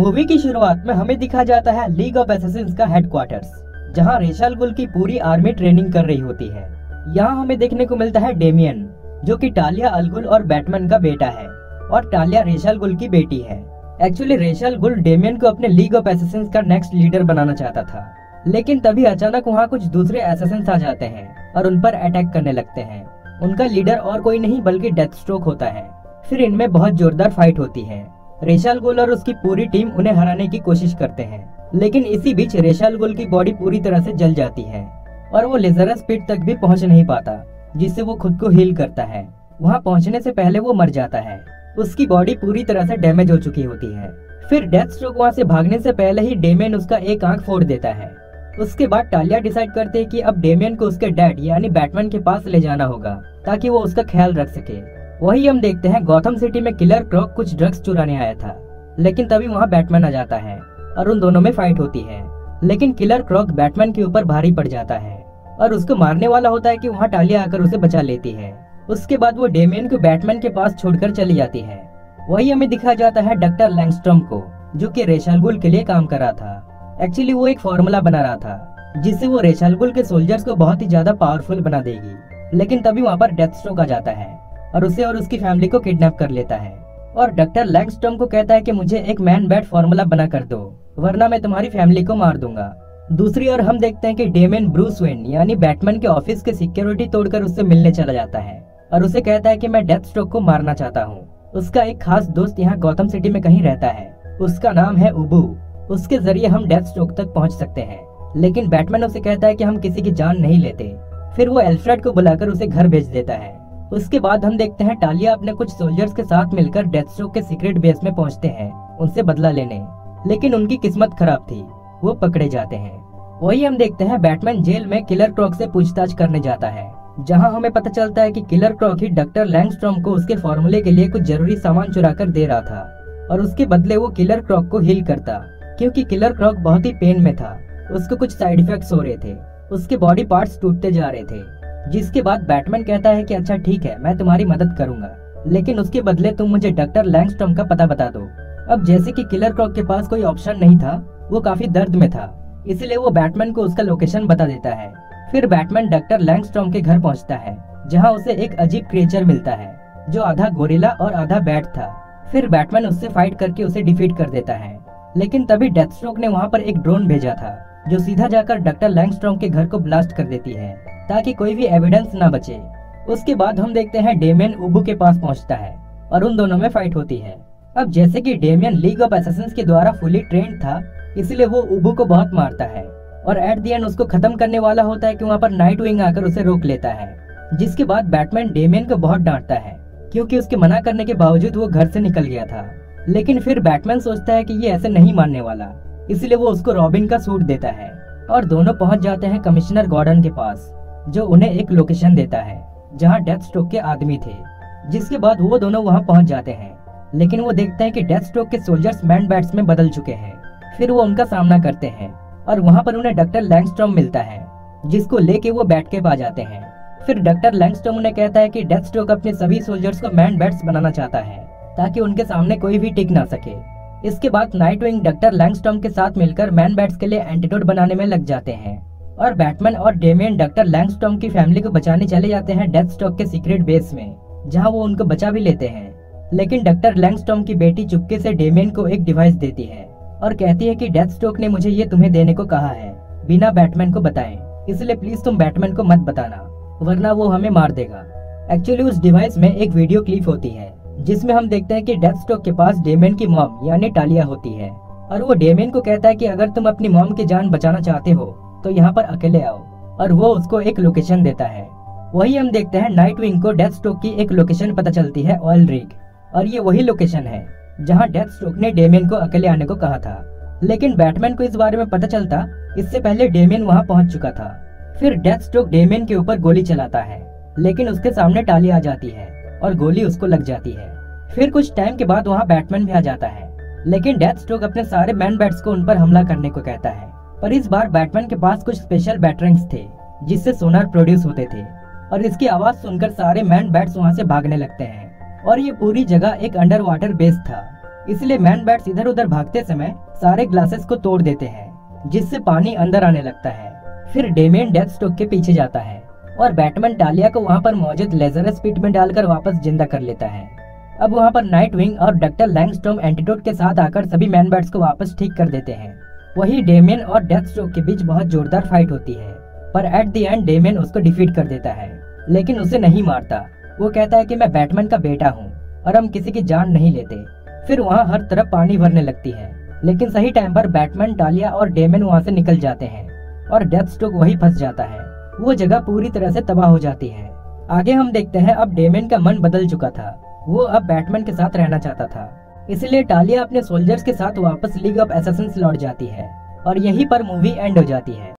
Movie की शुरुआत में हमें दिखा जाता है लीग ऑफ असैसिन्स का हेडक्वार्टर्स, जहां रेस अल गुल की पूरी आर्मी ट्रेनिंग कर रही होती है। यहाँ हमें देखने को मिलता है डेमियन, जो कि टालिया अल गुल और बैटमैन का बेटा है और टालिया रेस अल गुल की बेटी है। एक्चुअली रेस अल गुल डेमियन को अपने लीग ऑफ असैसिन्स का नेक्स्ट लीडर बनाना चाहता था, लेकिन तभी अचानक वहाँ कुछ दूसरे असैसिन्स आ जाते हैं और उन पर अटैक करने लगते हैं। उनका लीडर और कोई नहीं बल्कि डेथस्ट्रोक होता है। फिर इनमें बहुत जोरदार फाइट होती है। रेस अल गुल और उसकी पूरी टीम उन्हें हराने की कोशिश करते हैं, लेकिन इसी बीच रेस अल गुल की बॉडी पूरी तरह से जल जाती है और वो लेजरस पिट तक भी पहुंच नहीं पाता, जिससे वो खुद को हील करता है। वहां पहुंचने से पहले वो मर जाता है। उसकी बॉडी पूरी तरह से डैमेज हो चुकी होती है। फिर डेथस्ट्रोक वहां से भागने से पहले ही डेमियन उसका एक आंख फोड़ देता है। उसके बाद टालिया डिसाइड करते हैं कि अब डेमियन को उसके डैड यानी बैटमैन के पास ले जाना होगा ताकि वो उसका ख्याल रख सके। वही हम देखते हैं गॉथम सिटी में किलर क्रॉक कुछ ड्रग्स चुराने आया था, लेकिन तभी वहाँ बैटमैन आ जाता है और उन दोनों में फाइट होती है। लेकिन किलर क्रॉक बैटमैन के ऊपर भारी पड़ जाता है और उसको मारने वाला होता है कि वहाँ टालिया आकर उसे बचा लेती है। उसके बाद वो डेमियन को बैटमैन के पास छोड़कर चली जाती है। वही हमें दिखाया जाता है डॉक्टर लैंगस्ट्रॉम को, जो कि रेस अल गुल के लिए काम कर रहा था। एक्चुअली वो एक फॉर्मूला बना रहा था जिससे वो रेस अल गुल के सोल्जर्स को बहुत ही ज्यादा पावरफुल बना देगी। लेकिन तभी वहाँ पर डेथस्ट्रोक आ जाता है और उसे और उसकी फैमिली को किडनैप कर लेता है और डॉक्टर लैंगस्ट्रॉम को कहता है कि मुझे एक मैन बैट फॉर्मूला बना कर दो, वरना मैं तुम्हारी फैमिली को मार दूंगा। दूसरी ओर हम देखते हैं कि डेमियन ब्रूस वेन यानी बैटमैन के ऑफिस के सिक्योरिटी तोड़कर उससे मिलने चला जाता है और उसे कहता है कि मैं डेथस्ट्रोक को मारना चाहता हूँ। उसका एक खास दोस्त यहाँ गॉथम सिटी में कहीं रहता है, उसका नाम है उबू। उसके जरिए हम डेथस्ट्रोक तक पहुँच सकते हैं, लेकिन बैटमैन उसे कहता है कि हम किसी की जान नहीं लेते। फिर वो एल्फ्रेड को बुलाकर उसे घर भेज देता है। उसके बाद हम देखते हैं टालिया अपने कुछ सोल्जर्स के साथ मिलकर डेथस्ट्रोक के सीक्रेट बेस में पहुंचते हैं उनसे बदला लेने, लेकिन उनकी किस्मत खराब थी, वो पकड़े जाते हैं। वही हम देखते हैं बैटमैन जेल में किलर क्रॉक से पूछताछ करने जाता है, जहां हमें पता चलता है कि किलर क्रॉक ही डॉक्टर लैंगस्ट्रॉम को उसके फॉर्मूले के लिए कुछ जरूरी सामान चुरा कर दे रहा था और उसके बदले वो किलर क्रॉक को हील करता, क्योंकि किलर क्रॉक बहुत ही पेन में था। उसको कुछ साइड इफेक्ट्स हो रहे थे, उसके बॉडी पार्ट्स टूटते जा रहे थे। जिसके बाद बैटमैन कहता है कि अच्छा ठीक है, मैं तुम्हारी मदद करूंगा, लेकिन उसके बदले तुम मुझे डॉक्टर लैंगस्ट्रॉम का पता बता दो। अब जैसे कि किलर क्रॉक के पास कोई ऑप्शन नहीं था, वो काफी दर्द में था, इसलिए वो बैटमैन को उसका लोकेशन बता देता है। फिर बैटमैन डॉक्टर लैंगस्ट्रॉम के घर पहुंचता है, जहां उसे एक अजीब क्रिएचर मिलता है जो आधा गोरिल्ला और आधा बैट था। फिर बैटमैन उससे फाइट करके उसे डिफीट कर देता है, लेकिन तभी डेथस्ट्रोक ने वहाँ पर एक ड्रोन भेजा था जो सीधा जाकर डॉक्टर लैंगस्ट्रॉम के घर को ब्लास्ट कर देती है ताकि कोई भी एविडेंस न बचे। उसके बाद हम देखते हैं डेमियन उबू के पास पहुंचता है और उन दोनों में फाइट होती है। अब जैसे कि डेमियन लीग ऑफ असैसिन्स के द्वारा फुली ट्रेंड था, इसलिए वो उबू को बहुत मारता है और एट द एंड उसको खत्म करने वाला होता है कि वहाँ पर नाइटविंग आकर उसे रोक लेता है। जिसके बाद बैटमैन डेमियन को बहुत डांटता है क्योंकि उसके मना करने के बावजूद वो घर से निकल गया था। लेकिन फिर बैटमैन सोचता है कि ये ऐसे नहीं मानने वाला, इसलिए वो उसको रॉबिन का सूट देता है और दोनों पहुंच जाते हैं कमिश्नर गॉर्डन के पास, जो उन्हें एक लोकेशन देता है जहां डेथस्ट्रोक के आदमी थे। जिसके बाद वो दोनों वहां पहुंच जाते हैं, लेकिन वो देखते हैं कि डेथस्ट्रोक के सोल्जर्स मैन बैट्स में बदल चुके हैं। फिर वो उनका सामना करते हैं और वहां पर उन्हें डॉक्टर लैंगस्ट्रॉम मिलता है, जिसको लेके वो बैट के पा जाते हैं। फिर डॉक्टर लैंगस्ट्रॉम उन्हें कहता है कि डेथस्ट्रोक अपने सभी सोल्जर्स को मैन बैट्स बनाना चाहता है ताकि उनके सामने कोई भी टिक ना सके। इसके बाद नाइटविंग डॉक्टर लैंगस्ट्रॉम के साथ मिलकर मैन बैट्स के लिए एंटीडोट बनाने में लग जाते हैं और बैटमैन और डेमियन डॉक्टर लैंगस्ट्रॉम की फैमिली को बचाने चले जाते हैं डेथस्ट्रोक के सीक्रेट बेस में, जहां वो उनको बचा भी लेते हैं। लेकिन डॉक्टर लैंगस्ट्रॉम की बेटी चुपके से डेमियन को एक डिवाइस देती है और कहती है कि डेथस्ट्रोक ने मुझे ये तुम्हें देने को कहा है बिना बैटमैन को बताएं, इसलिए प्लीज तुम बैटमैन को मत बताना, वरना वो हमें मार देगा। एक्चुअली उस डिवाइस में एक वीडियो क्लिप होती है जिसमें हम देखते हैं कि डेथस्ट्रोक के पास डेमियन की मॉम यानी टालिया होती है और वो डेमियन को कहता है कि अगर तुम अपनी मॉम की जान बचाना चाहते हो तो यहाँ पर अकेले आओ, और वो उसको एक लोकेशन देता है। वही हम देखते हैं नाइटविंग को डेथस्ट्रोक की एक लोकेशन पता चलती है ऑयल रिग, और ये वही लोकेशन है जहाँ डेथस्ट्रोक ने डेमियन को अकेले आने को कहा था। लेकिन बैटमैन को इस बारे में पता चलता इससे पहले डेमियन वहाँ पहुँच चुका था। फिर डेथस्ट्रोक डेमियन के ऊपर गोली चलाता है, लेकिन उसके सामने टालिया आ जाती है और गोली उसको लग जाती है। फिर कुछ टाइम के बाद वहाँ बैटमैन भी आ जाता है, लेकिन डेथस्ट्रोक अपने सारे मैन बैट्स को उन पर हमला करने को कहता है। पर इस बार बैटमैन के पास कुछ स्पेशल बैटरिंग्स थे जिससे सोनार प्रोड्यूस होते थे, और इसकी आवाज सुनकर सारे मैन बैट्स वहाँ से भागने लगते हैं और ये पूरी जगह एक अंडर वाटर बेस था। इसलिए मैन बैट्स इधर उधर भागते समय सारे ग्लासेस को तोड़ देते हैं, जिससे पानी अंदर आने लगता है। फिर डेमियन डेथस्टोक के पीछे जाता है और बैटमैन टालिया को वहाँ पर मौजूद लेजरस पिट में डालकर वापस जिंदा कर लेता है। अब वहाँ पर नाइटविंग और डॉक्टर लैंगस्टॉर्म एंटीडोट के साथ आकर सभी मैन बैट्स को वापस ठीक कर देते हैं। वही डेमियन और डेथस्टोक के बीच बहुत जोरदार फाइट होती है, पर एट द एंड डेमियन उसको डिफीट कर देता है, लेकिन उसे नहीं मारता। वो कहता है कि मैं बैटमैन का बेटा हूँ और हम किसी की जान नहीं लेते। फिर वहाँ हर तरफ पानी भरने लगती है, लेकिन सही टाइम पर बैटमैन, टालिया और डेमियन वहाँ से निकल जाते हैं और डेथस्टोक वहीं फंस जाता है। वो जगह पूरी तरह से तबाह हो जाती है। आगे हम देखते हैं अब डेमियन का मन बदल चुका था। वो अब बैटमैन के साथ रहना चाहता था, इसलिए टालिया अपने सोल्जर्स के साथ वापस लीग ऑफ एसेसिन्स लौट जाती है और यहीं पर मूवी एंड हो जाती है।